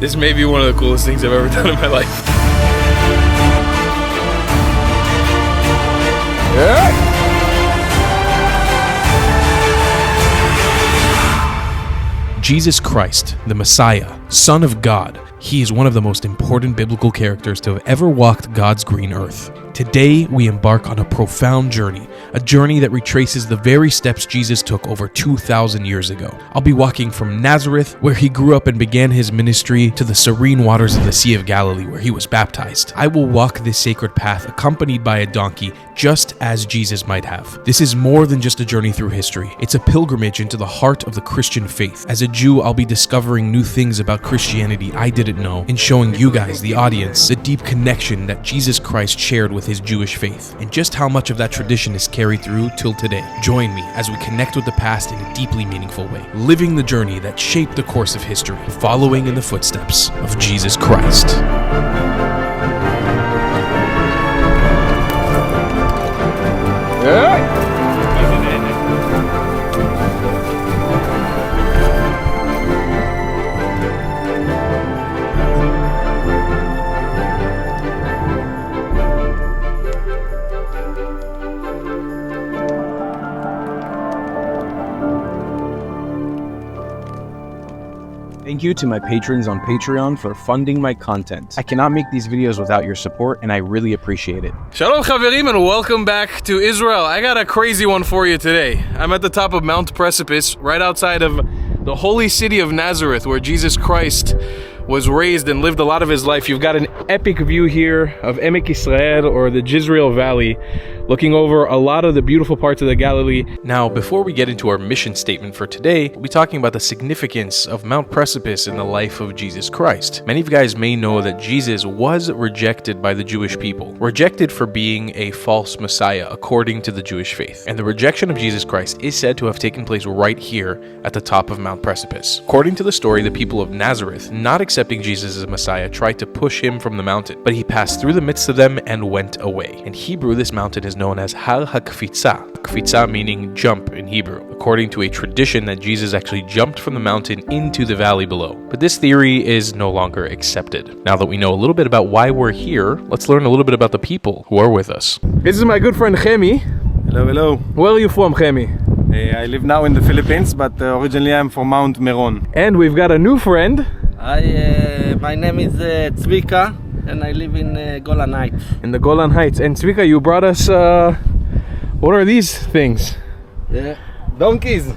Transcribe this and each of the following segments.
This may be one of the coolest things I've ever done in my life. Yeah. Jesus Christ, the Messiah, Son of God, he is one of the most important biblical characters to have ever walked God's green earth. Today, we embark on a profound journey, a journey that retraces the very steps Jesus took over 2,000 years ago. I'll be walking from Nazareth, where he grew up and began his ministry, to the serene waters of the Sea of Galilee, where he was baptized. I will walk this sacred path accompanied by a donkey, just as Jesus might have. This is more than just a journey through history. It's a pilgrimage into the heart of the Christian faith. As a Jew, I'll be discovering new things about Christianity I didn't know, and showing you guys, the audience, the deep connection that Jesus Christ shared with his Jewish faith, and just how much of that tradition is carried through till today. Join me as we connect with the past in a deeply meaningful way, living the journey that shaped the course of history, following in the footsteps of Jesus Christ. Thank you to my patrons on Patreon for funding my content. I cannot make these videos without your support, and I really appreciate it. Shalom Chaverim, and welcome back to Israel. I got a crazy one for you today. I'm at the top of Mount Precipice, right outside of the holy city of Nazareth, where Jesus Christ was raised and lived a lot of his life. You've got an epic view here of Emek Israel, or the Jezreel Valley, looking over a lot of the beautiful parts of the Galilee. Now, before we get into our mission statement for today, we'll be talking about the significance of Mount Precipice in the life of Jesus Christ. Many of you guys may know that Jesus was rejected by the Jewish people, rejected for being a false Messiah according to the Jewish faith. And the rejection of Jesus Christ is said to have taken place right here at the top of Mount Precipice. According to the story, the people of Nazareth, not accepting Jesus as a Messiah, tried to push him from the mountain, but he passed through the midst of them and went away. In Hebrew, this mountain is known as Har HaKfitza. Kfitza meaning jump in Hebrew, according to a tradition that Jesus actually jumped from the mountain into the valley below. But this theory is no longer accepted. Now that we know a little bit about why we're here, let's learn a little bit about the people who are with us. This is my good friend Chemi. Hello, hello. Where are you from, Chemi? I live now in the Philippines, but originally I'm from Mount Meron. And we've got a new friend. My name is Tzvika, and I live in Golan Heights. In the Golan Heights. And Tzvika, you brought us, what are these things? Yeah, donkeys.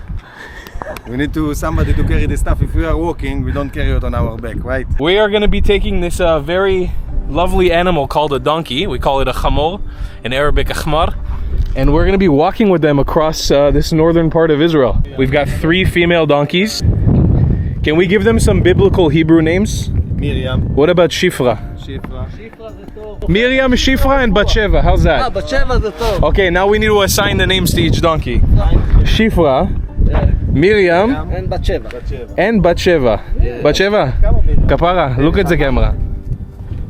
We need somebody to carry the stuff. If we are walking, we don't carry it on our back, right? We are going to be taking this very lovely animal called a donkey. We call it a chamor, in Arabic a khmar. And we're going to be walking with them across this northern part of Israel. We've got 3 female donkeys. Can we give them some biblical Hebrew names? Miriam. What about Shifra? Miriam, Shifra, and Batsheva. How's that? Batsheva the top. Okay, now we need to assign the names to each donkey. Shifra, Miriam, And Batsheva. and Batsheva. Batsheva, Kapara, look at the camera.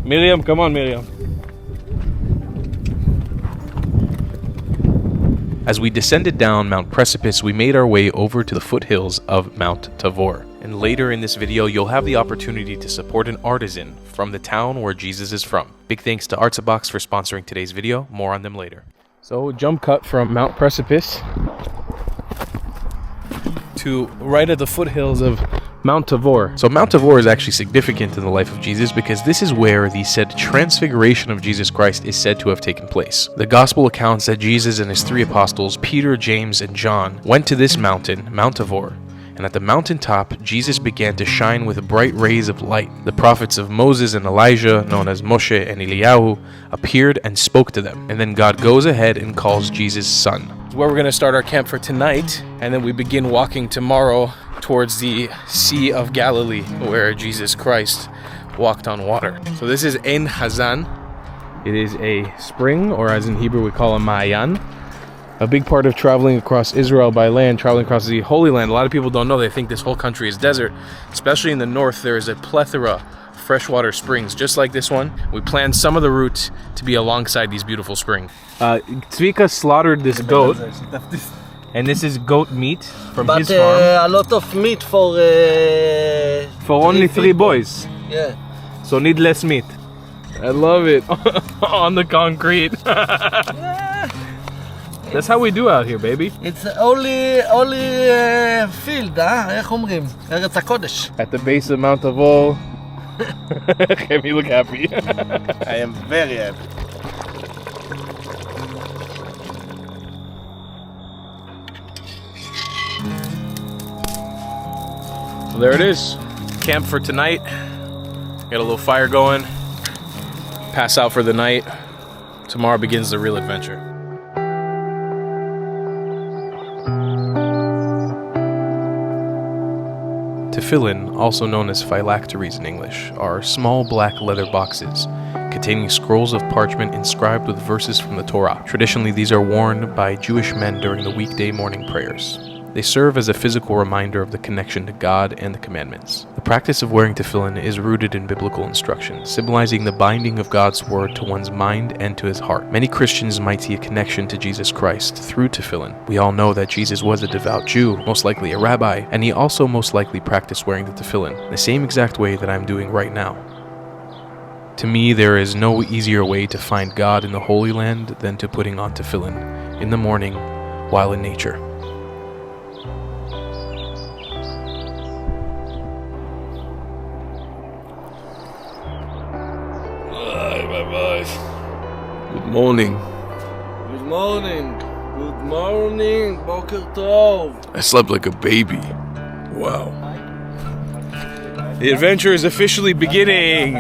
Miriam, come on, Miriam. As we descended down Mount Precipice, we made our way over to the foothills of Mount Tabor. And later in this video, you'll have the opportunity to support an artisan from the town where Jesus is from. Big thanks to Artza for sponsoring today's video. More on them later. So, jump cut from Mount Precipice to right at the foothills of Mount Tabor. So Mount Tabor is actually significant in the life of Jesus because this is where the said transfiguration of Jesus Christ is said to have taken place. The gospel accounts that Jesus and his 3 apostles, Peter, James, and John, went to this mountain, Mount Tabor, and at the mountaintop, Jesus began to shine with bright rays of light. The prophets of Moses and Elijah, known as Moshe and Eliyahu, appeared and spoke to them. And then God goes ahead and calls Jesus son. It's where we're going to start our camp for tonight, and then we begin walking tomorrow towards the Sea of Galilee, where Jesus Christ walked on water. So this is Ein Hazan. It is a spring, or as in Hebrew we call a Ma'ayan. A big part of traveling across Israel by land, traveling across the Holy Land. A lot of people don't know. They think this whole country is desert. Especially in the north, there is a plethora of freshwater springs, just like this one. We planned some of the route to be alongside these beautiful springs. Tzvika slaughtered this goat, and this is goat meat from his farm. A lot of meat for only 3 boys. Yeah. So need less meat. I love it. On the concrete. That's how we do out here, baby. It's only field, איך אומרים? ארץ הקודש. At the base of Mount Tabor. Chemi, look happy. I am very happy. So there it is. Camp for tonight. Got a little fire going. Pass out for the night. Tomorrow begins the real adventure. Tefillin, also known as phylacteries in English, are small black leather boxes containing scrolls of parchment inscribed with verses from the Torah. Traditionally, these are worn by Jewish men during the weekday morning prayers. They serve as a physical reminder of the connection to God and the commandments. The practice of wearing tefillin is rooted in biblical instruction, symbolizing the binding of God's word to one's mind and to his heart. Many Christians might see a connection to Jesus Christ through tefillin. We all know that Jesus was a devout Jew, most likely a rabbi, and he also most likely practiced wearing the tefillin, the same exact way that I'm doing right now. To me, there is no easier way to find God in the Holy Land than to putting on tefillin in the morning while in nature. Good morning. Good morning. Good morning. Boker Tov. I slept like a baby. Wow. The adventure is officially beginning.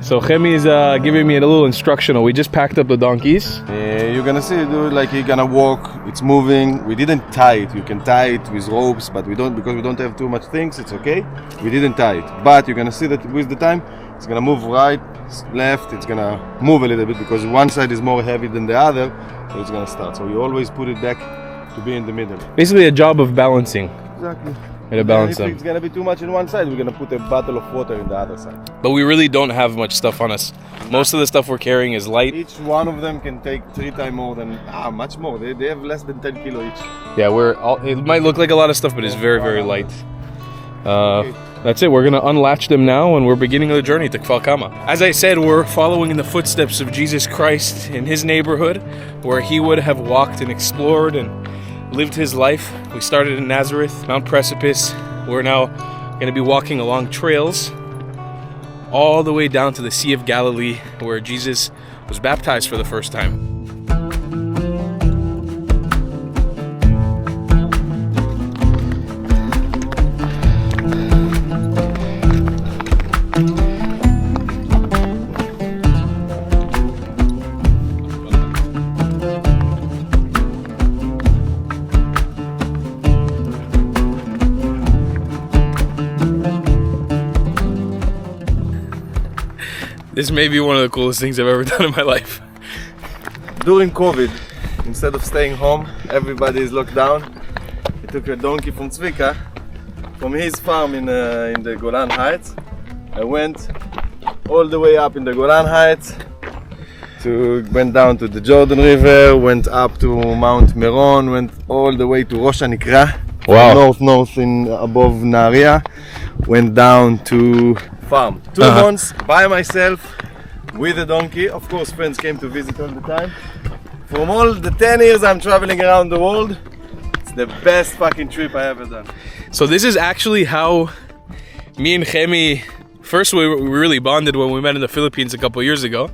So Chemi is giving me a little instructional. We just packed up the donkeys. You're gonna see it, dude, like you're gonna walk, it's moving. We didn't tie it. You can tie it with ropes, but we don't, because we don't have too much things, it's okay. We didn't tie it. But you're gonna see that with the time, it's gonna move right, left, it's gonna move a little bit because one side is more heavy than the other, so it's gonna start. So you always put it back to be in the middle. Basically a job of balancing. Exactly. To balance if them. it's gonna be too much in one side, we're gonna put a bottle of water in the other side. But we really don't have much stuff on us. Most of the stuff we're carrying is light. Each one of them can take 3 times more than, much more. They have less than 10 kilo each. Yeah, it might look like a lot of stuff, but it's very, very light. That's it. We're going to unlatch them now, and we're beginning the journey to Kfar Kama. As I said, we're following in the footsteps of Jesus Christ in his neighborhood, where he would have walked and explored and lived his life. We started in Nazareth, Mount Precipice. We're now going to be walking along trails all the way down to the Sea of Galilee, where Jesus was baptized for the first time. This may be one of the coolest things I've ever done in my life. During COVID, instead of staying home, everybody is locked down. He took a donkey from Tzvika, from his farm in the Golan Heights. I went all the way up in the Golan Heights, went down to the Jordan River, went up to Mount Meron, went all the way to Rosh Hanikra, Wow. north above Nahariya, went down to farm. 2 months by myself with a donkey. Of course, friends came to visit all the time. From all the 10 years I'm traveling around the world, it's the best fucking trip I ever done. So this is actually how me and Chemi, first we really bonded when we met in the Philippines a couple years ago.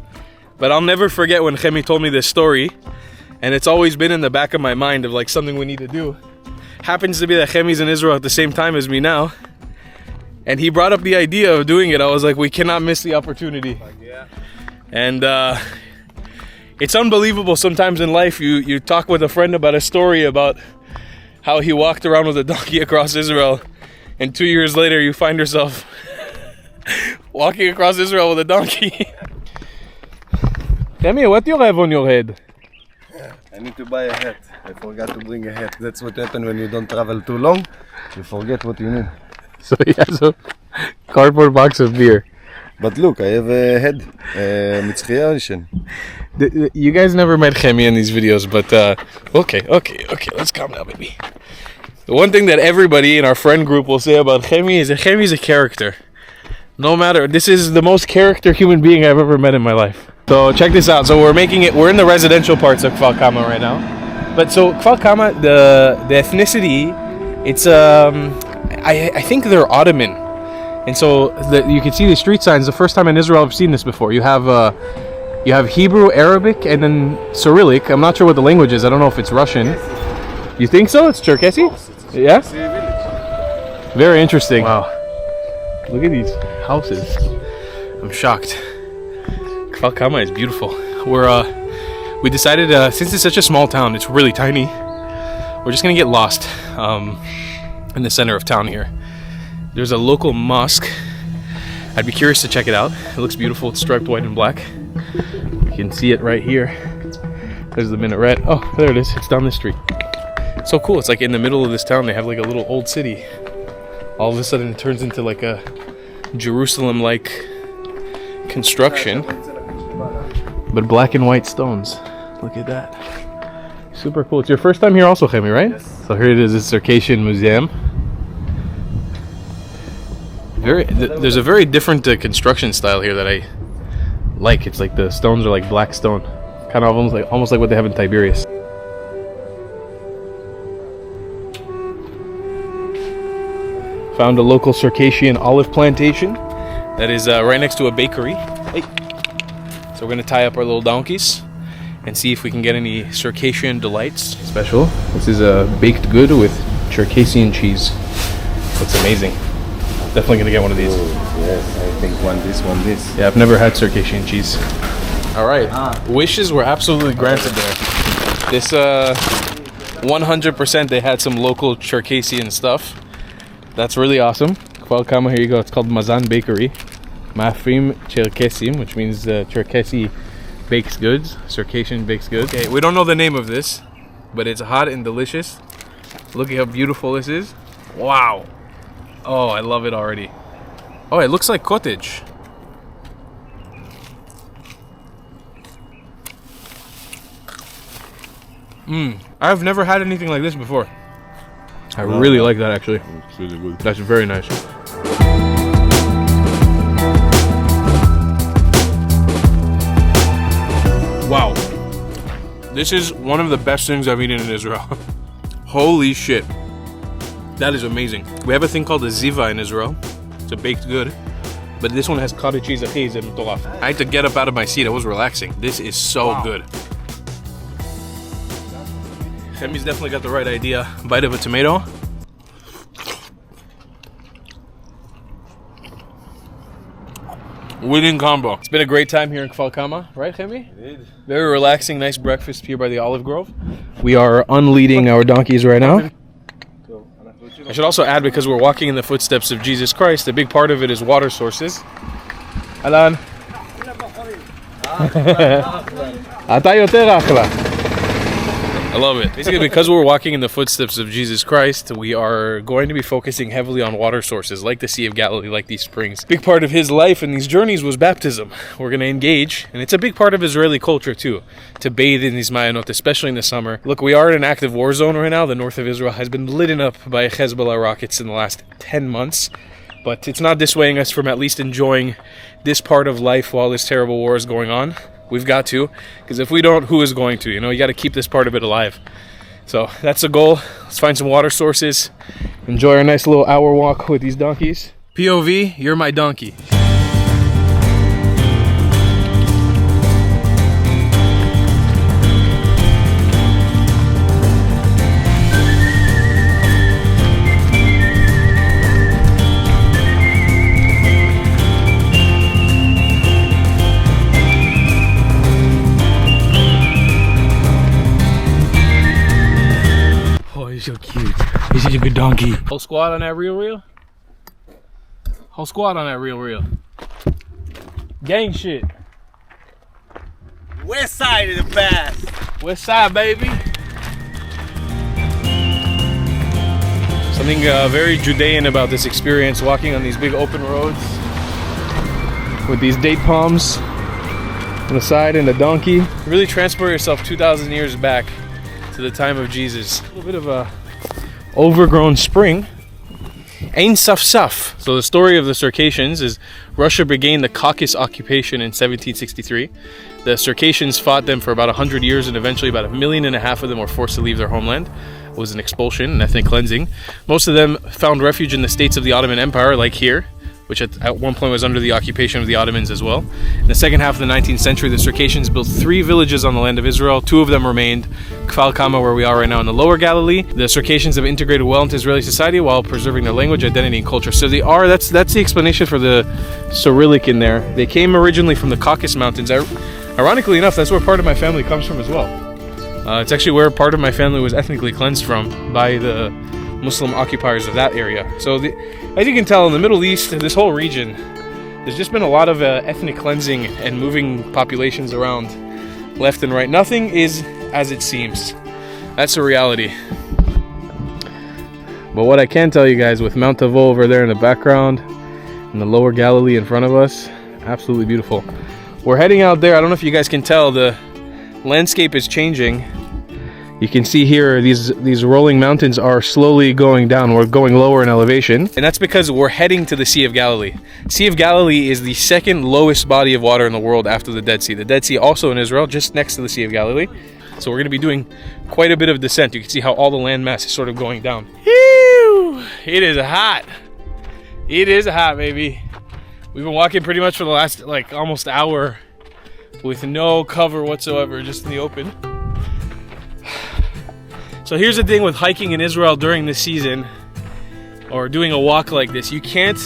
But I'll never forget when Chemi told me this story, and it's always been in the back of my mind of like something we need to do. Happens to be that Chemi's in Israel at the same time as me now. And he brought up the idea of doing it. I was like, we cannot miss the opportunity. Yeah. And it's unbelievable sometimes in life. You talk with a friend about a story about how he walked around with a donkey across Israel. And 2 years later, you find yourself walking across Israel with a donkey. Tell me, what do you have on your head? I need to buy a hat. I forgot to bring a hat. That's what happens when you don't travel too long. You forget what you need. So he has a cardboard box of beer. But look, I have a head. Mitzchiya edition. You guys never met Chemi in these videos, but okay, let's calm down, baby. The one thing that everybody in our friend group will say about Chemi is that Chemi is a character. No matter. This is the most character human being I've ever met in my life. So check this out. So we're in the residential parts of Kfar Kama right now. But so Kfar Kama, the ethnicity, it's I think they're Ottoman. And so you can see the street signs. The first time in Israel I've seen this before. You have Hebrew, Arabic, and then Cyrillic. I'm not sure what the language is. I don't know if it's Russian. You think so? It's Cherkessi? Yeah? Very interesting. Wow. Look at these houses. I'm shocked. Kfar Kama is beautiful. We decided, since it's such a small town, it's really tiny, we're just gonna get lost in the center of town here. There's a local mosque. I'd be curious to check it out. It looks beautiful. It's striped white and black. You can see it right here. There's the minaret. Oh, there it is. It's down the street. So cool. It's like in the middle of this town. They have like a little old city. All of a sudden it turns into like a Jerusalem-like construction. But black and white stones. Look at that. Super cool. It's your first time here also, Chemi, right? Yes. So here it is, the Circassian Museum. There's a very different construction style here that I like. It's like the stones are like black stone. Kind of almost like what they have in Tiberias. Found a local Circassian olive plantation that is right next to a bakery. Hey. So we're gonna tie up our little donkeys and see if we can get any Circassian delights. Special. This is a baked good with Circassian cheese. Looks amazing. Definitely gonna get one of these. Oh, yes, I think one this. Yeah, I've never had Circassian cheese. All right, wishes were absolutely granted there. This 100% they had some local Circassian stuff. That's really awesome. Kfar Kama, here you go. It's called Mazan Bakery. Mafrim Cherkessim, which means Cherkessi bakes goods. Circassian bakes goods. Okay, we don't know the name of this, but it's hot and delicious. Look at how beautiful this is. Wow. Oh, I love it already. Oh, it looks like cottage. I've never had anything like this before. I really like that actually. It's really good. That's very nice. Wow. This is one of the best things I've eaten in Israel. Holy shit. That is amazing. We have a thing called a ziva in Israel. It's a baked good. But this one has cottage cheese. I had to get up out of my seat. I was relaxing. This is so good. Chemi's definitely got the right idea. Bite of a tomato. Winning combo. It's been a great time here in Kfar Kama, right, Chemi? Indeed. Very relaxing, nice breakfast here by the olive grove. We are unleading our donkeys right now. I should also add, because we're walking in the footsteps of Jesus Christ, a big part of it is water sources. Alan. I love it. Basically, because we're walking in the footsteps of Jesus Christ, we are going to be focusing heavily on water sources, like the Sea of Galilee, like these springs. Big part of his life and these journeys was baptism. We're going to engage, and it's a big part of Israeli culture too, to bathe in these Mayanot, especially in the summer. Look, we are in an active war zone right now. The north of Israel has been lit up by Hezbollah rockets in the last 10 months. But it's not dissuading us from at least enjoying this part of life while this terrible war is going on. We've got to, because if we don't, who is going to? You know, you got to keep this part of it alive. So that's the goal. Let's find some water sources. Enjoy our nice little hour walk with these donkeys. POV, you're my donkey. So cute. He's such a good donkey. Whole squad on that reel? Whole squad on that reel. Gang shit. West side is the best. West side, baby. Something very Judean about this experience, walking on these big open roads with these date palms on the side and the donkey. You really transport yourself 2,000 years back to the time of Jesus. A little bit of a overgrown spring. Ein Saf Saf. So the story of the Circassians is Russia began the Caucasus occupation in 1763. The Circassians fought them for about 100 years, and eventually about 1.5 million of them were forced to leave their homeland. It was an expulsion, an ethnic cleansing. Most of them found refuge in the states of the Ottoman Empire, like here, which at one point was under the occupation of the Ottomans as well. In the second half of the 19th century, the Circassians built 3 villages on the land of Israel. 2 of them remained, Kfar, where we are right now in the lower Galilee. The Circassians have integrated well into Israeli society while preserving their language, identity, and culture. So they are, that's the explanation for the Cyrillic in there. They came originally from the Caucasus Mountains. Ironically enough, that's where part of my family comes from as well. It's actually where part of my family was ethnically cleansed from by the Muslim occupiers of that area. So as you can tell, in the Middle East, this whole region, there's just been a lot of ethnic cleansing and moving populations around left and right. Nothing is as it seems. That's the reality. But what I can tell you guys, with Mount Tabor over there in the background and the lower Galilee in front of us, absolutely beautiful. We're heading out there. I don't know if you guys can tell, the landscape is changing. You can see here these rolling mountains are slowly going down. We're going lower in elevation, and that's because we're heading to the Sea of Galilee. Sea of Galilee is the second lowest body of water in the world after the Dead Sea. The Dead Sea also in Israel, just next to the Sea of Galilee. So we're going to be doing quite a bit of descent. You can see how all the landmass is sort of going down. Ew! It is hot. It is hot, baby. We've been walking pretty much for the last almost hour with no cover whatsoever, just in the open. So here's the thing with hiking in Israel during the season, or doing a walk like this. You can't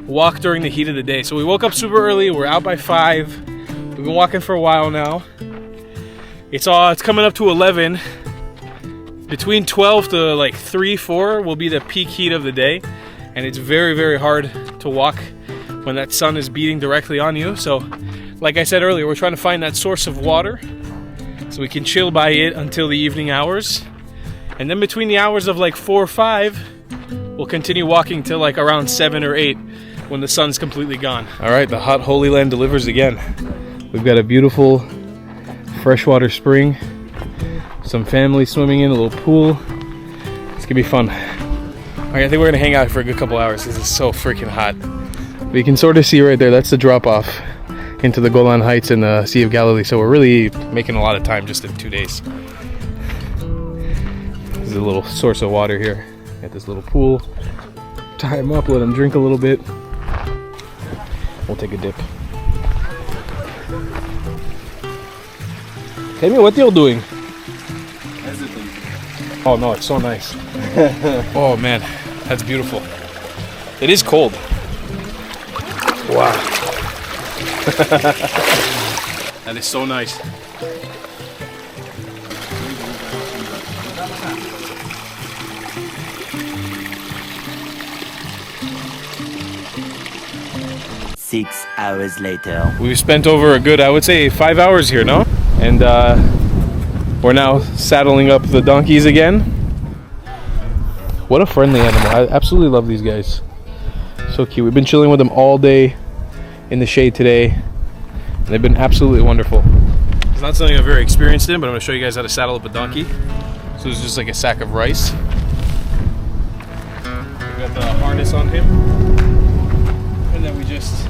walk during the heat of the day. So we woke up super early. We're out by 5. We've been walking for a while now. It's coming up to 11. Between 12 to 3, 4 will be the peak heat of the day. And it's very, very hard to walk when that sun is beating directly on you. So like I said earlier, we're trying to find that source of water so we can chill by it until the evening hours. And then between the hours of 4 or 5, we'll continue walking till around 7 or 8 when the sun's completely gone. All right, the hot Holy Land delivers again. We've got a beautiful freshwater spring, some family swimming in a little pool. It's gonna be fun. All right, I think we're gonna hang out for a good couple hours. This is so freaking hot. But you can sort of see right there, that's the drop off into the Golan Heights and the Sea of Galilee. So we're really making a lot of time just in 2 days. There's a little source of water here. Got this little pool. Tie him up, let him drink a little bit. We'll take a dip. Tell me, what you doing? Oh no, it's so nice. Oh man, that's beautiful. It is cold. Wow. That is so nice. Six hours later. We've spent over a good, I would say, 5 hours here, no? And we're now saddling up the donkeys again. What a friendly animal. I absolutely love these guys. So cute. We've been chilling with them all day in the shade today. And they've been absolutely wonderful. It's not something I've very experienced in, but I'm going to show you guys how to saddle up a donkey. So it's just like a sack of rice. We've got the harness on him. And then we just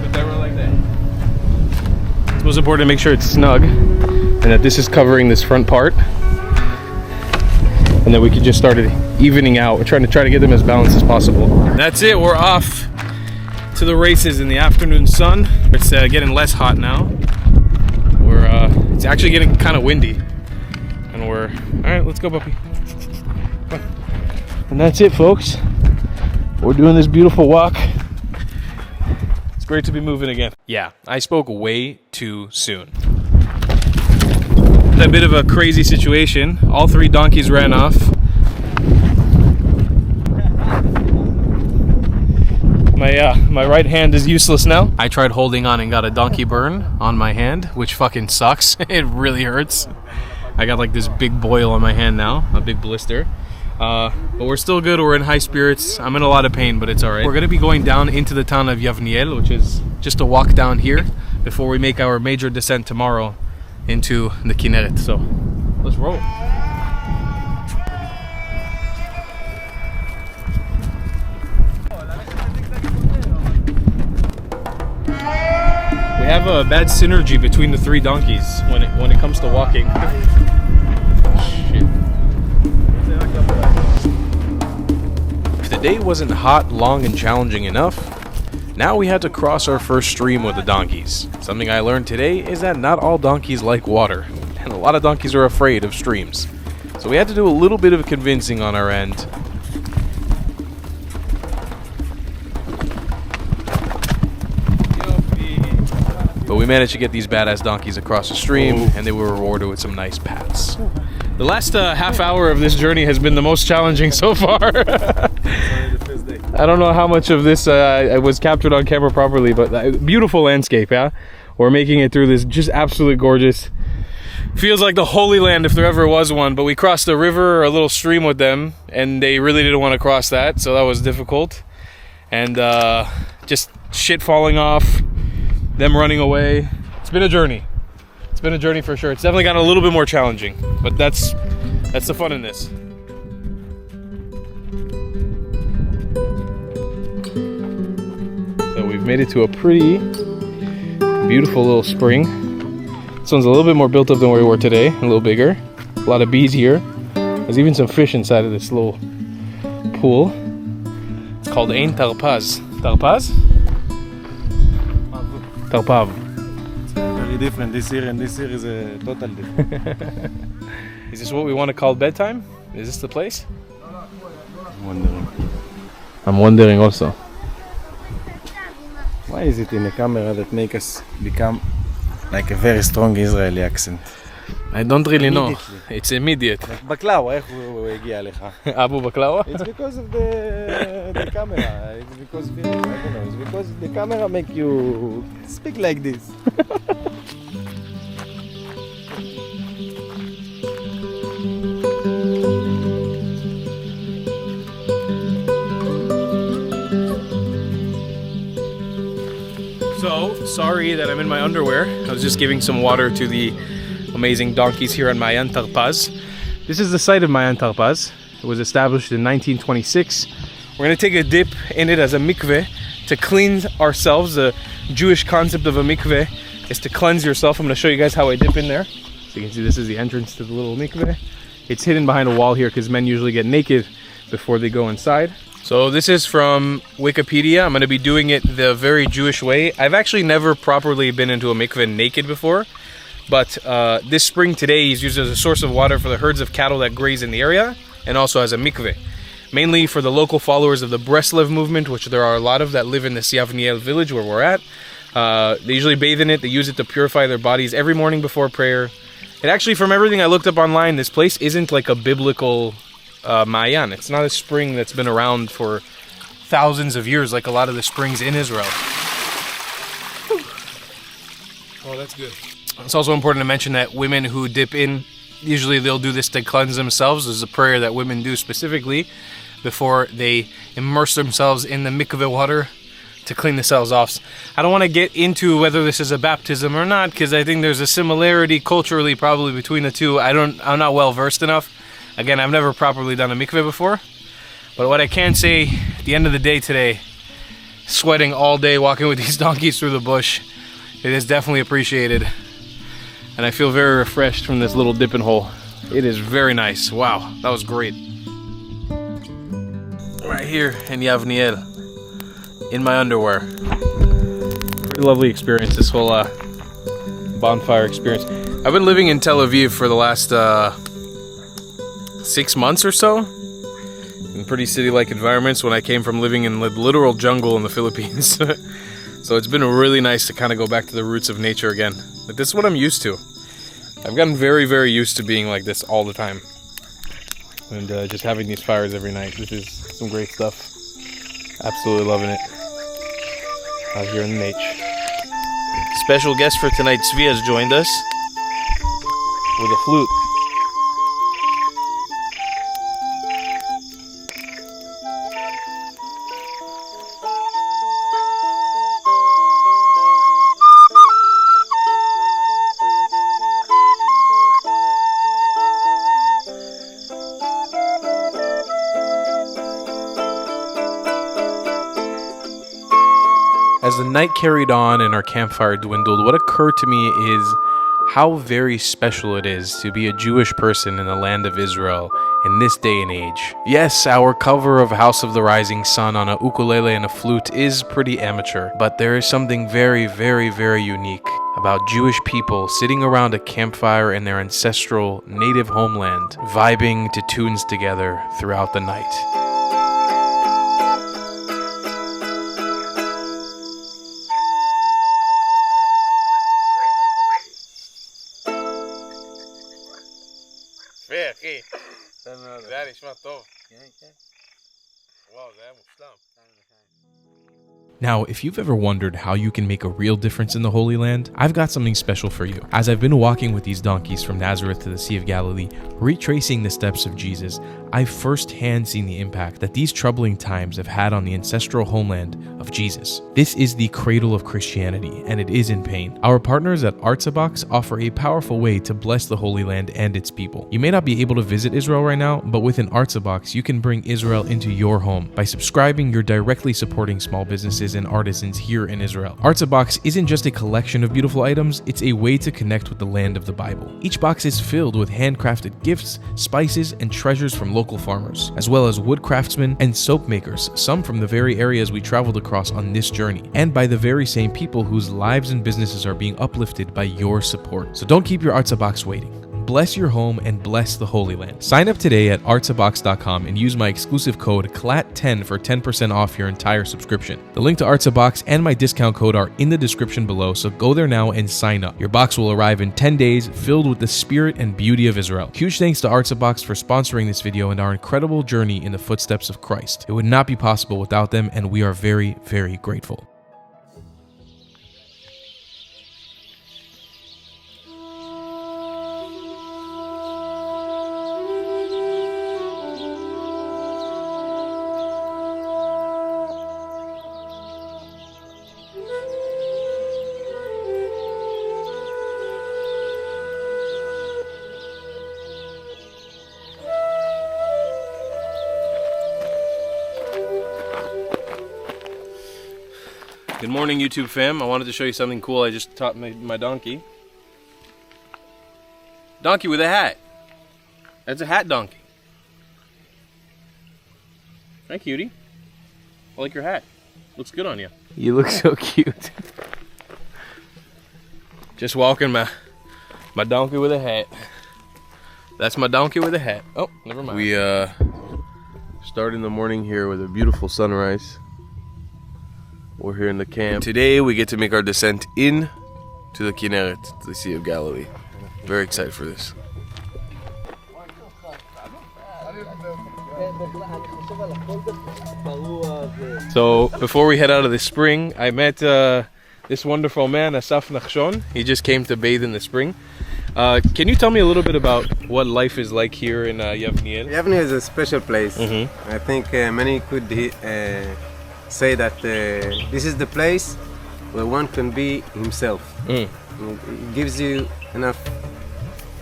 put that right like that. It's most important to make sure it's snug and that this is covering this front part. And then we can just start it evening out. We're trying to get them as balanced as possible. That's it, we're off to the races in the afternoon sun. It's getting less hot now. It's actually getting kind of windy. And all right, let's go, puppy. Come on. And that's it, folks. We're doing this beautiful walk. It's great to be moving again. Yeah, I spoke way too soon. A bit of a crazy situation. All 3 donkeys ran off. My right hand is useless now. I tried holding on and got a donkey burn on my hand, which fucking sucks. It really hurts. I got this big boil on my hand now, a big blister. But we're still good. We're in high spirits. I'm in a lot of pain, but it's all right. We're gonna be going down into the town of Yavne'el, which is just a walk down here before we make our major descent tomorrow into the Kinneret. So let's roll. have a bad synergy between the three donkeys when it comes to walking. Shit. If the day wasn't hot, long, and challenging enough, now we had to cross our first stream with the donkeys. Something I learned today is that not all donkeys like water, and a lot of donkeys are afraid of streams. So we had to do a little bit of convincing on our end. But we managed to get these badass donkeys across the stream, and they were rewarded with some nice pats. The last half hour of this journey has been the most challenging so far. I don't know how much of this was captured on camera properly, but beautiful landscape, yeah? We're making it through this just absolutely gorgeous. Feels like the Holy Land if there ever was one, but we crossed a river or a little stream with them, and they really didn't want to cross that, so that was difficult. And just shit falling off, them running away. It's been a journey. It's been a journey for sure. It's definitely gotten a little bit more challenging, but that's the fun in this. So we've made it to a pretty beautiful little spring. This one's a little bit more built up than where we were today, a little bigger. A lot of bees here. There's even some fish inside of this little pool. It's called Ein Tarpaz. Tarpaz? Tarpav. Very different this year, and this year is a total different. Is this what we want to call bedtime? Is this the place? I'm wondering also. Why is it in a camera that make us become like a very strong Israeli accent? I don't really know. It's immediate. בקלאווה, איך הוא הגיע לך? Abu Baklawa? It's because of the camera. It's because I don't know. It's because the camera make you speak like this. So, sorry that I'm in my underwear. I was just giving some water to the amazing donkeys here on Mayan Tarpaz. This is the site of Mayan Tarpaz. It was established in 1926. We're going to take a dip in it as a mikveh to cleanse ourselves. The Jewish concept of a mikveh is to cleanse yourself. I'm going to show you guys how I dip in there. So you can see this is the entrance to the little mikveh. It's hidden behind a wall here because men usually get naked before they go inside. So this is from Wikipedia. I'm going to be doing it the very Jewish way. I've actually never properly been into a mikveh naked before. But this spring today is used as a source of water for the herds of cattle that graze in the area, and also as a mikveh. Mainly for the local followers of the Breslev movement, which there are a lot of that live in this Yavne'el village where we're at. They usually bathe in it. They use it to purify their bodies every morning before prayer. And actually, from everything I looked up online, this place isn't like a biblical Mayan. It's not a spring that's been around for thousands of years like a lot of the springs in Israel. Oh, that's good. It's also important to mention that women who dip in, usually they'll do this to cleanse themselves. There's a prayer that women do specifically before they immerse themselves in the mikveh water to clean themselves off. I don't want to get into whether this is a baptism or not, because I think there's a similarity culturally probably between the two. I'm not well versed enough. Again, I've never properly done a mikveh before. But what I can say, at the end of the day today, sweating all day walking with these donkeys through the bush, it is definitely appreciated. And I feel very refreshed from this little dipping hole. It is very nice. Wow, that was great. Right here in Yavne'el, in my underwear. Pretty lovely experience, this whole bonfire experience. I've been living in Tel Aviv for the last 6 months or so. In pretty city-like environments when I came from living in the literal jungle in the Philippines. So it's been really nice to kind of go back to the roots of nature again. Like, this is what I'm used to. I've gotten very, very used to being like this all the time. And just having these fires every night. This is some great stuff. Absolutely loving it. Out here in the nature. Special guest for tonight, Tzvi, has joined us with a flute. As the night carried on and our campfire dwindled, what occurred to me is how very special it is to be a Jewish person in the land of Israel in this day and age. Yes, our cover of House of the Rising Sun on a ukulele and a flute is pretty amateur, but there is something very, very, very unique about Jewish people sitting around a campfire in their ancestral native homeland, vibing to tunes together throughout the night. זה היה נשמע טוב. וואו, זה היה מושלם. Now, if you've ever wondered how you can make a real difference in the Holy Land, I've got something special for you. As I've been walking with these donkeys from Nazareth to the Sea of Galilee, retracing the steps of Jesus, I've firsthand seen the impact that these troubling times have had on the ancestral homeland of Jesus. This is the cradle of Christianity, and it is in pain. Our partners at Artza offer a powerful way to bless the Holy Land and its people. You may not be able to visit Israel right now, but with an Artza you can bring Israel into your home. By subscribing, you're directly supporting small businesses and artisans here in Israel. Artza isn't just a collection of beautiful items, it's a way to connect with the land of the Bible. Each box is filled with handcrafted gifts, spices, and treasures from local farmers, as well as wood craftsmen and soap makers, some from the very areas we traveled across on this journey, and by the very same people whose lives and businesses are being uplifted by your support. So don't keep your Artza waiting. Bless your home and bless the Holy Land. Sign up today at artzabox.com and use my exclusive code CLAT10 for 10% off your entire subscription. The link to Artza and my discount code are in the description below, so go there now and sign up. Your box will arrive in 10 days, filled with the spirit and beauty of Israel. Huge thanks to Artza for sponsoring this video and our incredible journey in the footsteps of Christ. It would not be possible without them, and we are very, very grateful. Good morning, YouTube fam. I wanted to show you something cool. I just taught my donkey. Donkey with a hat. That's a hat donkey. Hi, cutie. I like your hat. Looks good on you. You look so cute. Just walking my donkey with a hat. That's my donkey with a hat. Oh, never mind. We start in the morning here with a beautiful sunrise. We're here in the camp. Today we get to make our descent in to the Kinneret, to the Sea of Galilee. Very excited for this. So before we head out of the spring, I met this wonderful man, Asaf Nachshon. He just came to bathe in the spring. Can you tell me a little bit about what life is like here in Yavne'el? Yavne'el is a special place. I think many could say that this is the place where one can be himself. It gives you enough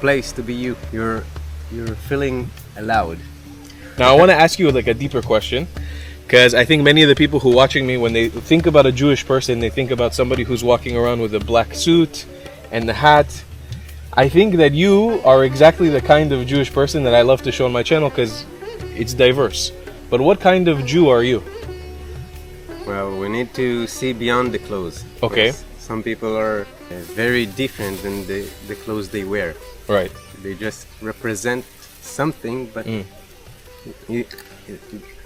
place to be you. You're feeling allowed. Now I want to ask you like a deeper question, because I think many of the people who are watching me, when they think about a Jewish person, they think about somebody who's walking around with a black suit and the hat. I think that you are exactly the kind of Jewish person that I love to show on my channel because it's diverse. But what kind of Jew are you? Well, we need to see beyond the clothes. Okay. Yes, some people are very different than the clothes they wear. Right. They just represent something, but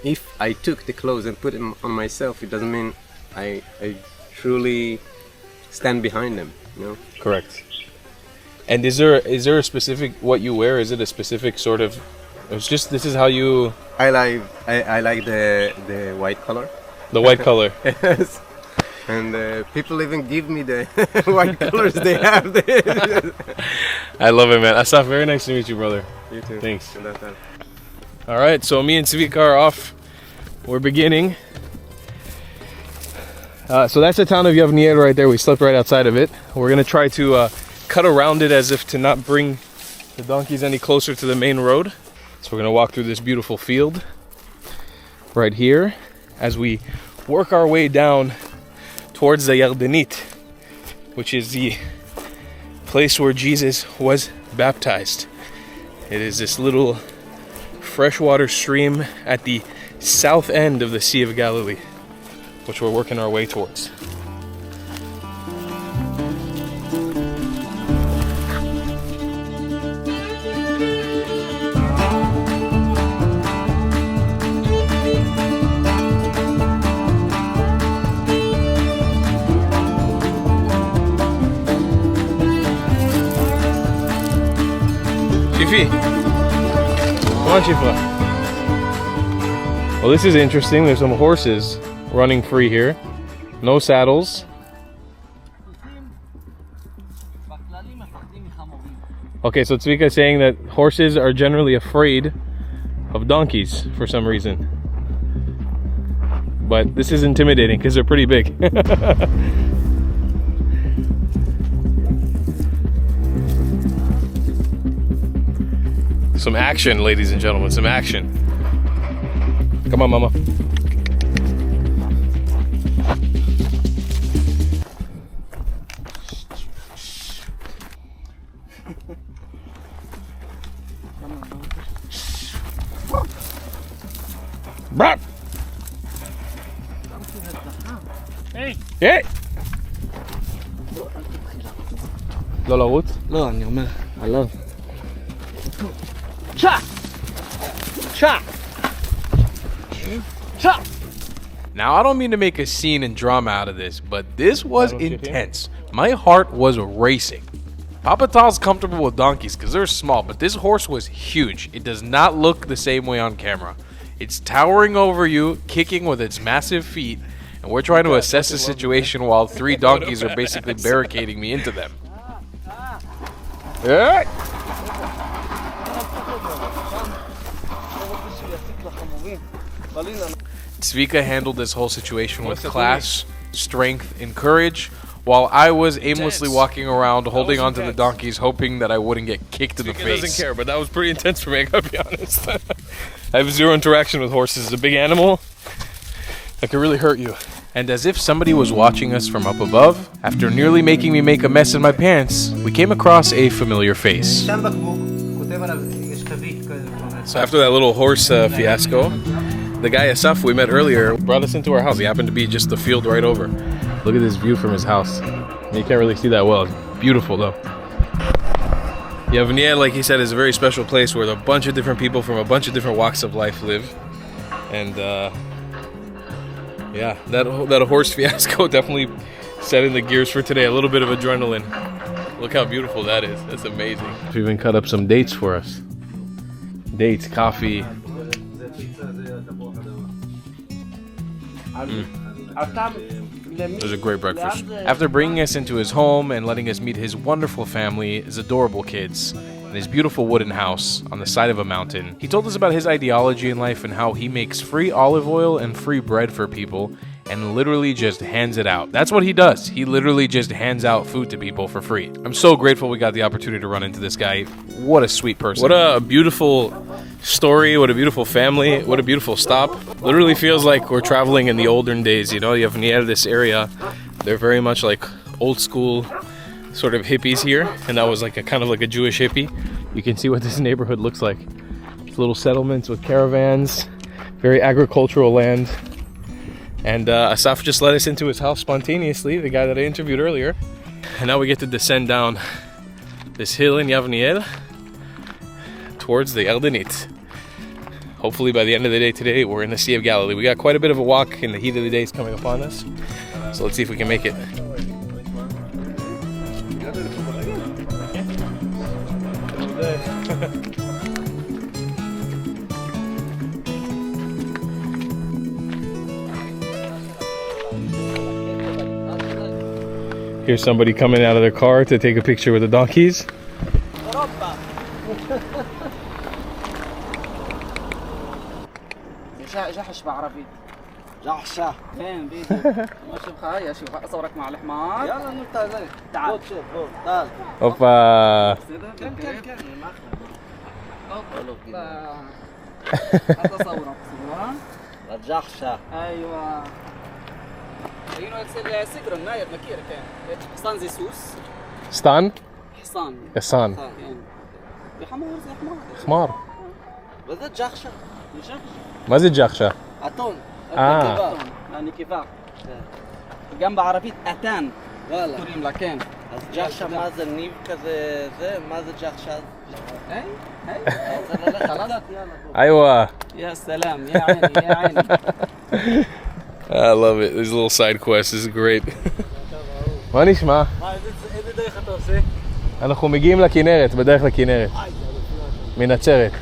if I took the clothes and put them on myself, it doesn't mean I truly stand behind them, you know? Correct. And is there a specific what you wear? Is it a specific sort of? It's just this is how you. I like the white color. The white color. Yes. And people even give me the white colors they have. I love it, man. Asaf, very nice to meet you, brother. You too. Thanks. All right, so me and Tzvika are off. We're beginning. So that's the town of Yavne'el right there. We slept right outside of it. We're gonna try to cut around it as if to not bring the donkeys any closer to the main road. So we're gonna walk through this beautiful field right here as we work our way down towards the Yardenit, which is the place where Jesus was baptized. It is this little freshwater stream at the south end of the Sea of Galilee, which we're working our way towards. Chifi, come on, Chifa. Well, this is interesting. There's some horses running free here. No saddles. Okay, so Tzvika is saying that horses are generally afraid of donkeys for some reason. But this is intimidating because they're pretty big. Some action, ladies and gentlemen, some action. Come on, mama. Brap. Hey. Hey. לא לרוץ? לא, אני אומר, עליו. צ'ה! צ'ה! צ'ה! Now, I don't mean to make a scene and drama out of this, but this was intense. My heart was racing. Papa Tal's comfortable with donkeys because they're small, but this horse was huge. It does not look the same way on camera. It's towering over you, kicking with its massive feet, and we're trying to assess the situation while 3 donkeys are basically barricading me into them. Yeah. Tzvika handled this whole situation with class, strength, and courage, while I was aimlessly walking around holding onto the donkeys, hoping that I wouldn't get kicked in the face. Doesn't care, but that was pretty intense for me, I gotta be honest. I have zero interaction with horses. It's a big animal that could really hurt you. And as if somebody was watching us from up above, after nearly making me make a mess in my pants, we came across a familiar face. So after that little horse fiasco, the guy Asaf we met earlier brought us into our house. He happened to be just the field right over. Look at this view from his house. You can't really see that well. It's beautiful though. Yavne'el, like he said, is a very special place where a bunch of different people from a bunch of different walks of life live. And yeah, that horse fiasco definitely set in the gears for today. A little bit of adrenaline. Look how beautiful that is. That's amazing. We even cut up some dates for us. Dates, coffee. It was a great breakfast. After bringing us into his home and letting us meet his wonderful family, his adorable kids, and his beautiful wooden house on the side of a mountain, he told us about his ideology in life and how he makes free olive oil and free bread for people and literally just hands it out. That's what he does. He literally just hands out food to people for free. I'm so grateful we got the opportunity to run into this guy. What a sweet person. What a beautiful story, what a beautiful family, what a beautiful stop. Literally feels like we're traveling in the olden days, you know. You have near this area, they're very much like old school sort of hippies here, and that was like a kind of like a Jewish hippie. You can see what this neighborhood looks like. It's little settlements with caravans, very agricultural land. And Asaf just let us into his house spontaneously, the guy that I interviewed earlier. And now we get to descend down this hill in Yavne'el towards the Yardenit. Hopefully by the end of the day today, we're in the Sea of Galilee. We got quite a bit of a walk in the heat of the day is coming upon us. So let's see if we can make it. Here's somebody coming out of their car to take a picture with the donkeys. جحش بعربي جحشة فين بيجي ما شوفها يا شوف اصورك مع الحمار يلا نطلع زي تعال شوف تعال اوبا كان اتصورك صورة الجحشة ايوه هنا السكر ناير مكير كان حصان زي سوس Stan? حصان Hassan. يعني بحمار زي Khmar. حمار بذات جاخشة מה זה ג'חשה? أتون آه. يعني كفار جنب عربية أتان قريم لكن ג'חשה מה זה ניב כזה, מה זה ג'חשה? هاي هاي خلاص أيوة. يا سلام يا عيني يا عيني I love it. These little side quests. This is great. מה נשמע? איזה דרך אתה עושה? אנחנו מגיעים לכנרת, בדרך לכנרת. מנצרת.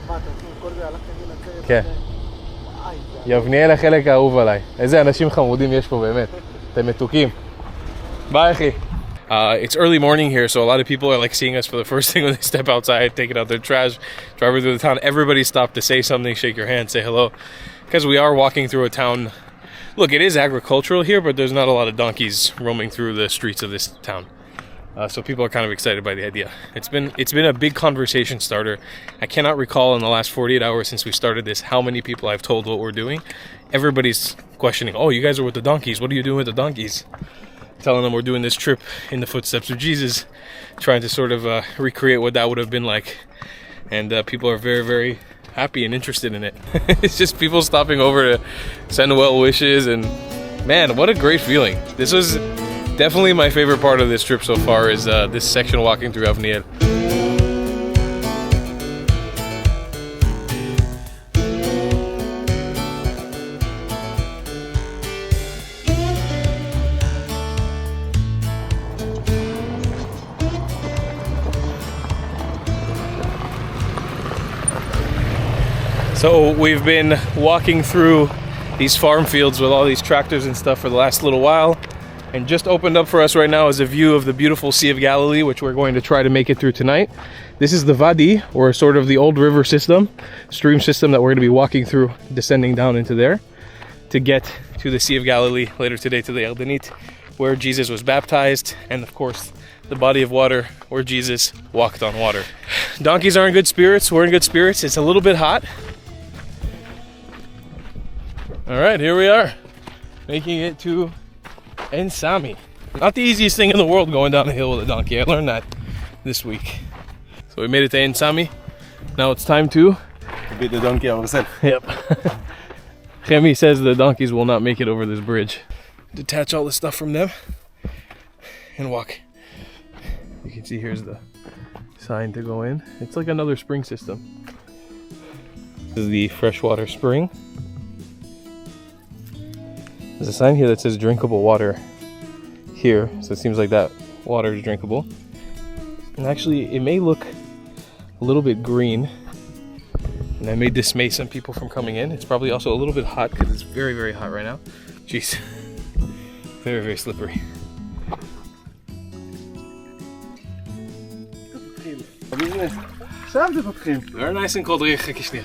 מה, אתה כל זה הלכת מנצרת? כן. יבניאל החלק האהוב עליי. איזה אנשים חמודים יש פה באמת. אתם מתוקים. ביי אחי. It's early morning here, so a lot of people are like seeing us for the first thing when they step outside, taking out their trash, driving through the town. Everybody stopped to say something, shake your hand, say hello. Because we are walking through a town. Look, it is agricultural here, but there's not a lot of donkeys roaming through the streets of this town. So people are kind of excited by the idea. It's been a big conversation starter. I cannot recall in the last 48 hours since we started this how many people I've told what we're doing. Everybody's questioning, oh, you guys are with the donkeys. What are you doing with the donkeys? Telling them we're doing this trip in the footsteps of Jesus, trying to sort of recreate what that would have been like. And people are very, very happy and interested in it. It's just people stopping over to send well wishes, and man, what a great feeling. This was definitely my favorite part of this trip so far, is this section walking through Yavne'el. So we've been walking through these farm fields with all these tractors and stuff for the last little while, and just opened up for us right now is a view of the beautiful Sea of Galilee, which we're going to try to make it through tonight. This is the Wadi, or sort of the old river system, stream system that we're going to be walking through, descending down into there to get to the Sea of Galilee later today, to the Yardenit, where Jesus was baptized, and of course the body of water where Jesus walked on water. Donkeys are in good spirits, we're in good spirits. It's a little bit hot. All right, here we are, making it to En Sami. Not the easiest thing in the world going down a hill with a donkey. I learned that this week. So we made it to En Sami. Now it's time to beat the donkey ourselves. Yep. Chemi says the donkeys will not make it over this bridge. Detach all the stuff from them and walk. You can see here's the sign to go in. It's like another spring system. This is the freshwater spring. There's a sign here that says drinkable water here, so it seems like that water is drinkable. And actually, it may look a little bit green, and that may dismay some people from coming in. It's probably also a little bit hot because it's very, very hot right now. Jeez, very, very slippery. עכשיו זה פותחים. Very nice and cold. חכה, שנייה.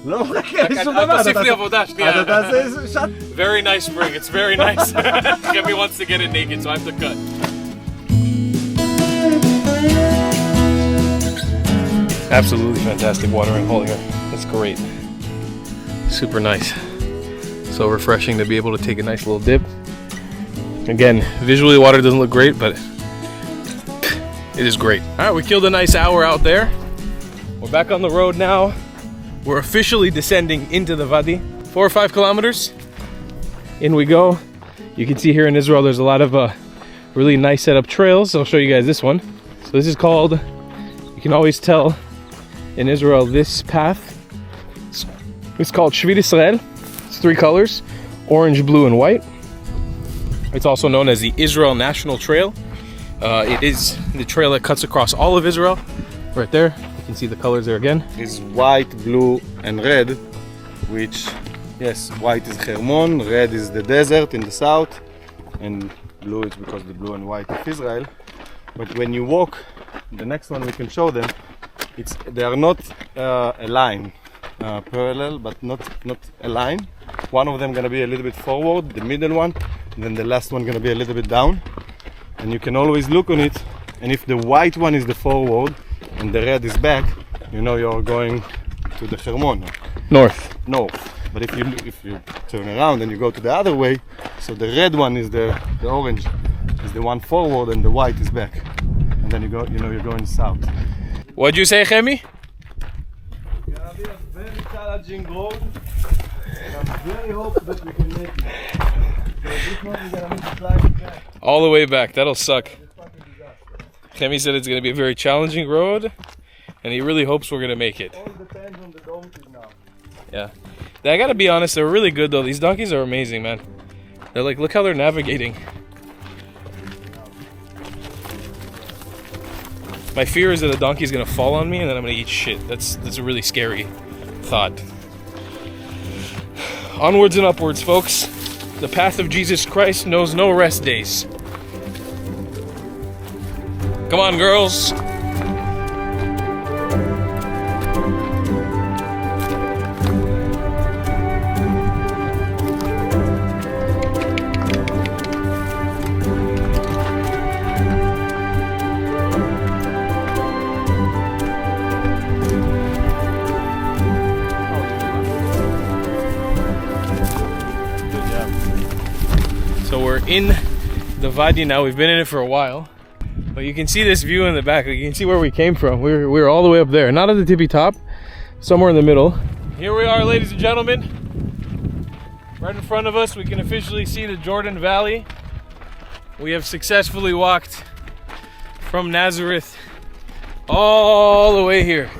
לא מחכה, שום דבר. תוסיף לי עבודה, שנייה. אתה תעשה שעת. Very nice spring, it's very nice. Chemi wants to get it naked, so I have to cut. Absolutely fantastic watering hole here. It's great. Super nice. So refreshing to be able to take a nice little dip. Again, visually the water doesn't look great, but it is great. All right, we killed a nice hour out there. We're back on the road now. We're officially descending into the Wadi. 4 or 5 kilometers. In we go. You can see here in Israel there's a lot of really nice set up trails. I'll show you guys this one. So this is called, you can always tell in Israel, this path, it's called Shvit Israel. It's 3 colors, orange, blue, and white. It's also known as the Israel National Trail. It is the trail that cuts across all of Israel. Right there, you can see the colors there again. Is white, blue, and red, which, yes, white is Hermon, red is the desert in the south, and blue is because the blue and white of Israel. But when you walk, the next one we can show them, they are not a line, parallel, but not a line. One of them gonna be a little bit forward, the middle one, and then the last one gonna be a little bit down. And you can always look on it, and if the white one is the forward and the red is back, you know you're going to the Hermon. North. But if you turn around and you go to the other way. So the red one is the orange is the one forward and the white is back. And then you go, you know, you're going south. What'd you say, Chemi? It's gonna be a very challenging road. And I'm very hopeful that we can make it. So this one we're gonna need to fly it back. All the way back. That'll suck. Chemi said it's going to be a very challenging road, and he really hopes we're going to make it. All depends on the donkeys now. Yeah. I got to be honest, they're really good though. These donkeys are amazing, man. They're like, look how they're navigating. My fear is that a donkey's going to fall on me and then I'm going to eat shit. That's a really scary thought. Onwards and upwards, folks. The path of Jesus Christ knows no rest days. Come on, girls. So we're in the Wadi now. We've been in it for a while. But you can see this view in the back. You can see where we came from. We were all the way up there. Not at the tippy top. Somewhere in the middle. Here we are, ladies and gentlemen. Right in front of us, we can officially see the Jordan Valley. We have successfully walked from Nazareth all the way here.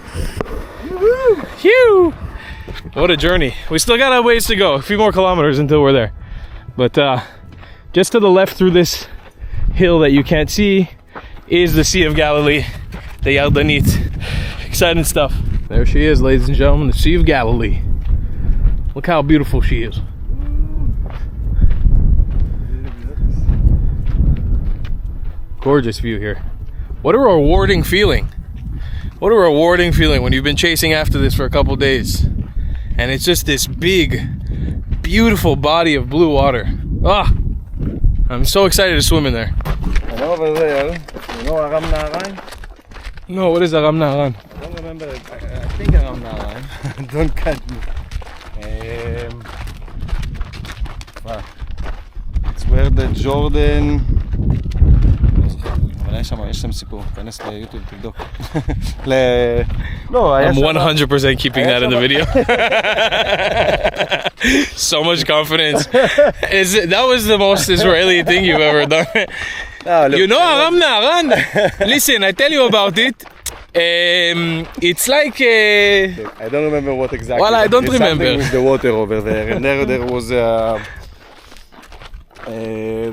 Phew! What a journey. We still got a ways to go. A few more kilometers until we're there. But just to the left through this hill that you can't see is the Sea of Galilee, the Yardenit. Exciting stuff. There she is, ladies and gentlemen, the Sea of Galilee. Look how beautiful she is. Gorgeous view here. What a rewarding feeling. What a rewarding feeling when you've been chasing after this for a couple days. And it's just this big, beautiful body of blue water. Ah! I'm so excited to swim in there. And over there, you know Aram Naharaim? No, what is Aram Naharaim? I don't remember, I think Aram Naharaim. Don't cut me. It's where the Jordan... יש שם סיפור, תכנס ליוטיוב, תבדוק. I'm 100% keeping that in the video. So much confidence. That was the most Israeli thing you've ever done. You know Aram Naharaim? Listen, I tell you about it. It's like I don't remember what exactly. Well, I don't remember. Something with the water over there, and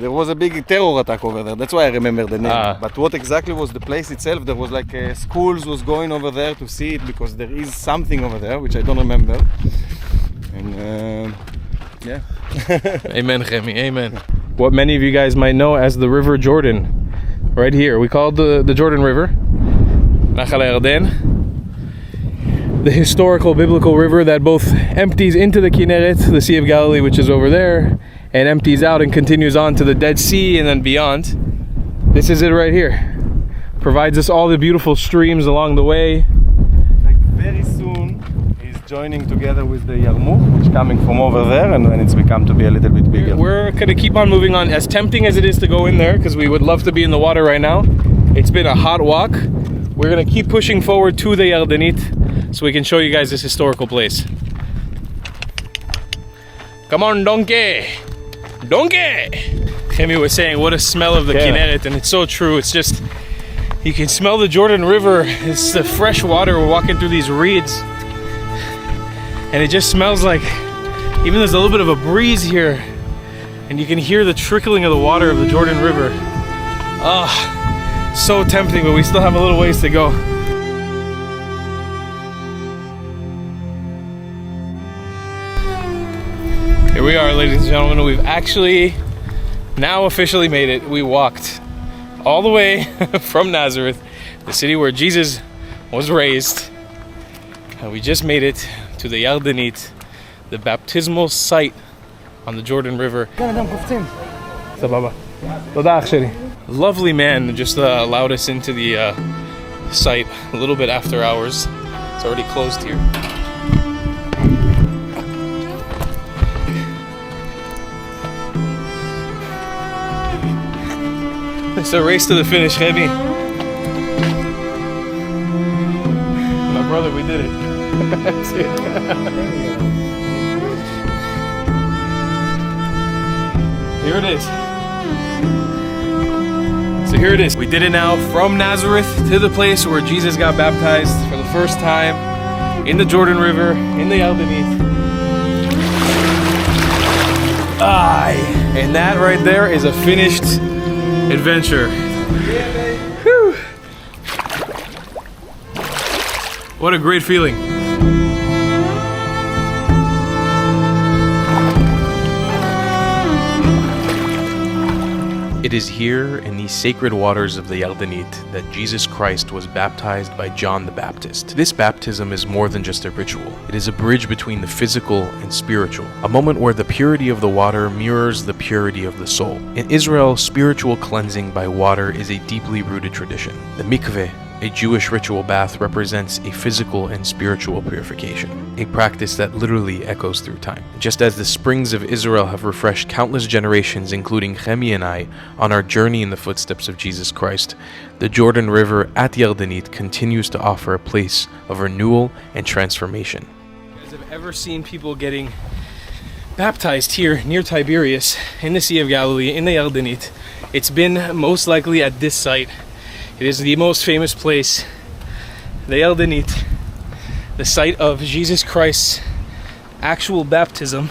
there was a big terror attack over there. That's why I remember the name. But what exactly was the place itself? There was like schools was going over there to see it because there is something over there which I don't remember. And yeah. Amen, Chemi. Amen. What many of you guys might know as the River Jordan, right here. We call it the Jordan River, Nachal Yarden. The historical biblical river that both empties into the Kinneret, the Sea of Galilee, which is over there, and empties out and continues on to the Dead Sea and then beyond. This is it right here. Provides us all the beautiful streams along the way. Like very soon is joining together with the Yarmuk, which is coming from over there, and then it's become to be a little bit bigger. We're gonna keep on moving on. As tempting as it is to go in there, because we would love to be in the water right now, it's been a hot walk. We're gonna keep pushing forward to the Yardenit so we can show you guys this historical place. Come on, donkey! Donkey! Chemi was saying what a smell of the Kinneret, and it's so true. It's just, you can smell the Jordan River. It's the fresh water. We're walking through these reeds, and it just smells like, even there's a little bit of a breeze here, and you can hear the trickling of the water of the Jordan River. Ah, so tempting, but we still have a little ways to go. Here we are, ladies and gentlemen. We've actually now officially made it. We walked all the way from Nazareth, the city where Jesus was raised, and we just made it to the Yardenit, the baptismal site on the Jordan River. Lovely man just allowed us into the site a little bit after hours. It's already closed here. It's a race to the finish, Heavy. My brother, we did it. That's it. Here it is. So here it is. We did it now from Nazareth to the place where Jesus got baptized for the first time in the Jordan River, in the Yardenit. And that right there is a finished adventure. Whew. What a great feeling. It is here in these sacred waters of the Yardenit that Jesus Christ was baptized by John the Baptist. This baptism is more than just a ritual. It is a bridge between the physical and spiritual, a moment where the purity of the water mirrors the purity of the soul. In Israel, spiritual cleansing by water is a deeply rooted tradition. The mikveh, a Jewish ritual bath, represents a physical and spiritual purification, a practice that literally echoes through time. Just as the springs of Israel have refreshed countless generations, including Chemi and I, on our journey in the footsteps of Jesus Christ, the Jordan River at Yardenit continues to offer a place of renewal and transformation. You guys have ever seen people getting baptized here near Tiberias, in the Sea of Galilee, in the Yardenit? It's been most likely at this site. It is the most famous place, the Yardenit, the site of Jesus Christ's actual baptism.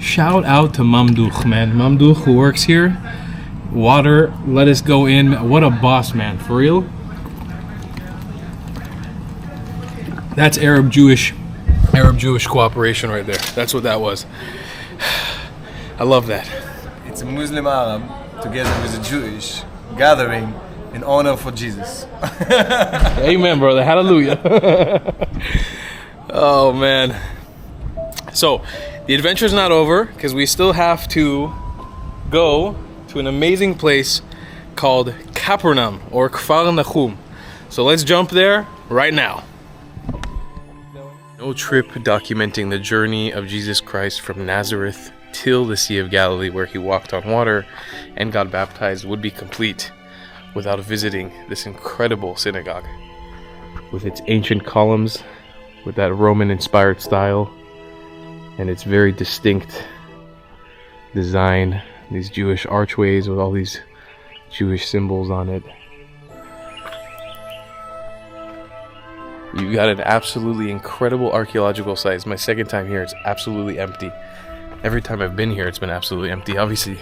Shout out to Mamduch, man. Mamduch, who works here. Water, let us go in. What a boss, man, for real. That's Arab-Jewish cooperation right there. That's what that was. I love that. It's a Muslim Arab together with a Jewish gathering in honor for Jesus. Amen, brother. Hallelujah. Oh, man. So, the adventure's not over because we still have to go to an amazing place called Capernaum or Kfar Nahum. So let's jump there right now. No trip documenting the journey of Jesus Christ from Nazareth till the Sea of Galilee, where he walked on water and got baptized, would be complete without visiting this incredible synagogue with its ancient columns, with that Roman-inspired style, and its very distinct design, these Jewish archways with all these Jewish symbols on it. You've got an absolutely incredible archaeological site. It's my second time here. It's absolutely empty. Every time I've been here, it's been absolutely empty. Obviously,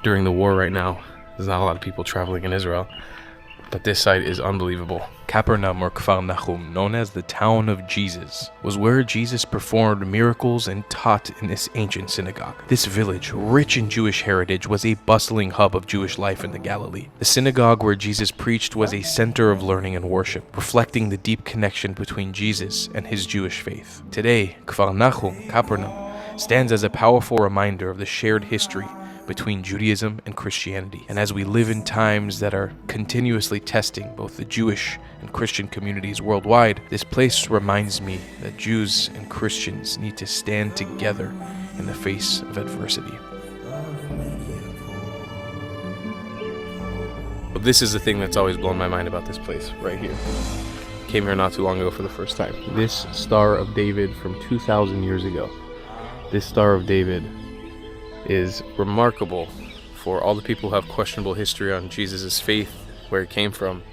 during the war right now, there's not a lot of people traveling in Israel. But this site is unbelievable. Capernaum, or Kfar Nahum, known as the town of Jesus, was where Jesus performed miracles and taught in this ancient synagogue. This village, rich in Jewish heritage, was a bustling hub of Jewish life in the Galilee. The synagogue where Jesus preached was a center of learning and worship, reflecting the deep connection between Jesus and his Jewish faith. Today, Kfar Nahum, Capernaum, stands as a powerful reminder of the shared history between Judaism and Christianity. And as we live in times that are continuously testing both the Jewish and Christian communities worldwide, this place reminds me that Jews and Christians need to stand together in the face of adversity. But this is the thing that's always blown my mind about this place, right here. Came here not too long ago for the first time. This Star of David from 2,000 years ago. This Star of David is remarkable for all the people who have questionable history on Jesus' faith, where he came from,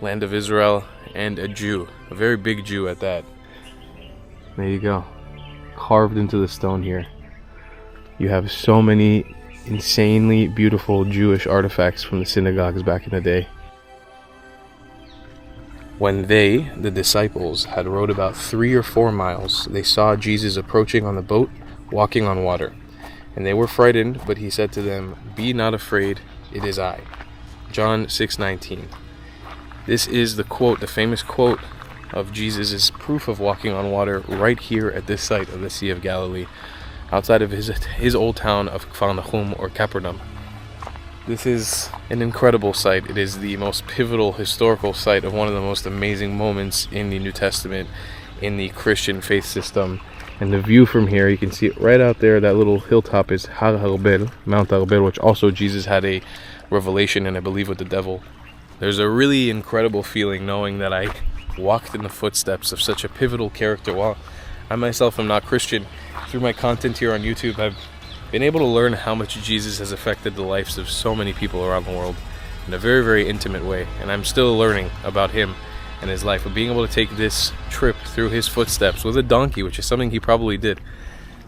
land of Israel, and a Jew, a very big Jew at that. There you go, carved into the stone here. You have so many insanely beautiful Jewish artifacts from the synagogues back in the day. When they, the disciples, had rowed about 3 or 4 miles, they saw Jesus approaching on the boat, walking on water. And they were frightened, but he said to them, "Be not afraid, it is I." John 6:19. This is the quote, the famous quote of Jesus' proof of walking on water right here at this site of the Sea of Galilee, outside of his old town of Kfar Nahum or Capernaum. This is an incredible sight. It is the most pivotal historical site of one of the most amazing moments in the New Testament, in the Christian faith system. And the view from here, you can see it right out there. That little hilltop is Har Harbel, Mount Harbel, which also Jesus had a revelation in, I believe, with the devil. There's a really incredible feeling knowing that I walked in the footsteps of such a pivotal character. While I myself am not Christian, through my content here on YouTube, I've been able to learn how much Jesus has affected the lives of so many people around the world in a very, very intimate way. And I'm still learning about him and his life. But being able to take this trip through his footsteps with a donkey, which is something he probably did,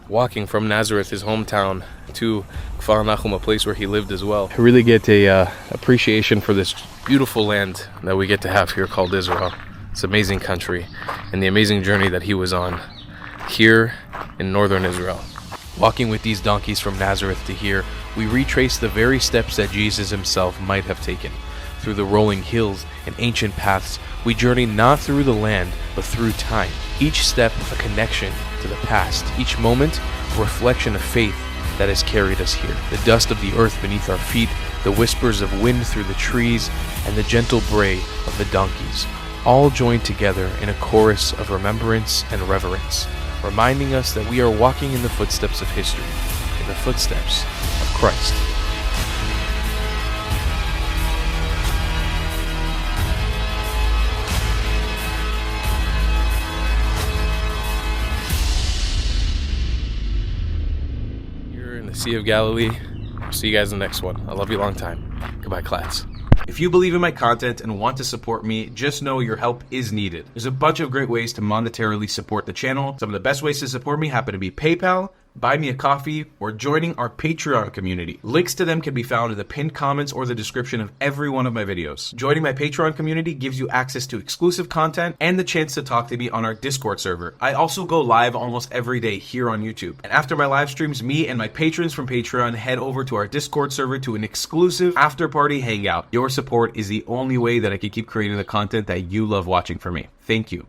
walking from Nazareth, his hometown, to Kfar, a place where he lived as well, I really get a appreciation for this beautiful land that we get to have here called Israel. It's an amazing country and the amazing journey that he was on here in northern Israel. Walking with these donkeys from Nazareth to here, we retrace the very steps that Jesus himself might have taken. Through the rolling hills and ancient paths, we journey not through the land, but through time. Each step a connection to the past, each moment a reflection of faith that has carried us here. The dust of the earth beneath our feet, the whispers of wind through the trees, and the gentle bray of the donkeys, all joined together in a chorus of remembrance and reverence, reminding us that we are walking in the footsteps of history, in the footsteps of Christ. Here in the Sea of Galilee. I'll see you guys in the next one. I love you a long time. Goodbye, class. If you believe in my content and want to support me, just know your help is needed. There's a bunch of great ways to monetarily support the channel. Some of the best ways to support me happen to be PayPal, buy me a coffee, or joining our Patreon community. Links to them can be found in the pinned comments or the description of every one of my videos. Joining my Patreon community gives you access to exclusive content and the chance to talk to me on our Discord server. I also go live almost every day here on YouTube. And after my live streams, me and my patrons from Patreon head over to our Discord server to an exclusive after party hangout. Your support is the only way that I can keep creating the content that you love watching for me. Thank you.